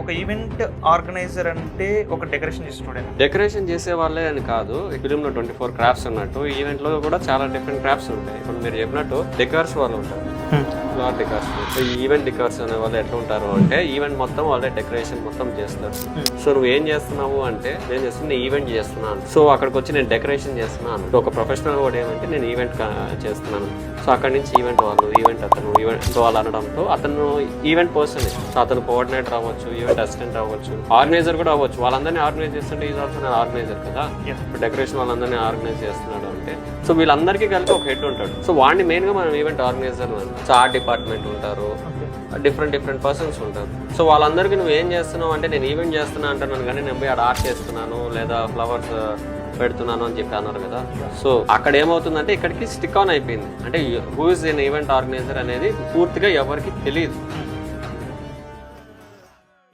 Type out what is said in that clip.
ఒక event organiser అంటే ఒక డెకరేషన్ స్టూడెంట్ డెకరేషన్ చేసే వాళ్ళే అని కాదు. ఫిలింలో 24 క్రాఫ్ట్స్ ఉన్నట్టు ఈవెంట్ లో కూడా చాలా డిఫరెంట్ క్రాఫ్ట్స్ ఉంటాయి. ఇప్పుడు మీరు చెప్పినట్టు డెకర్స్ వాళ్ళు ఉంటారు, ఫ్లవర్ డెకర్స్. ఈవెంట్ డెకర్స్ అనే వాళ్ళు ఎట్లా ఉంటారు అంటే ఈవెంట్ మొత్తం వాళ్ళే డెకరేషన్ మొత్తం చేస్తారు. సో నువ్వు ఏం చేస్తున్నావు అంటే నేను చేస్తున్నా ఈవెంట్ చేస్తున్నాను, సో అక్కడికి వచ్చి నేను డెకరేషన్ చేస్తున్నాను. ఒక ప్రొఫెషనల్ కూడా ఏమంటే నేను ఈవెంట్ చేస్తున్నాను. సో అక్కడి నుంచి ఈవెంట్ వాళ్ళు, ఈవెంట్ అతను, ఈవెంట్ వాళ్ళు అనడంతో అతను ఈవెంట్ పర్సన్. సో అతను కోఆర్డినేటర్ అవ్వచ్చు, ఈవెంట్ అసిస్టెంట్ అవ్వచ్చు, ఆర్గనైజర్ కూడా అవ్వచ్చు. వాళ్ళందరినీ ఆర్గనైజ్ చేస్తుంటే ఈజ్ ఆల్సో నేను ఆర్గనైజర్ కదా. ఇప్పుడు డెకరేషన్ వాళ్ళందరినీ ఆర్గనైజ్ చేస్తున్నాడు అంటే సో వీళ్ళందరికీ కలిపి ఒక హెడ్ ఉంటాడు. సో వాడిని మెయిన్ గా మనం event organiser. So art department ఉంటారు, డిఫరెంట్ పర్సన్స్ ఉంటారు. సో వాళ్ళందరికీ నువ్వు ఏం చేస్తున్నావు అంటే నేను ఈవెంట్ చేస్తున్నా అంటున్నాను, కానీ నేను పోయి ఆడ ఆర్ట్ చేస్తున్నాను లేదా ఫ్లవర్స్ పెడుతున్నాను అని చెప్పి అన్నారు కదా. సో అక్కడ ఏమవుతుందంటే ఇక్కడికి స్టిక్ ఆన్ అయిపోయింది. అంటే who is an event organiser అనేది పూర్తిగా ఎవరికి తెలియదు.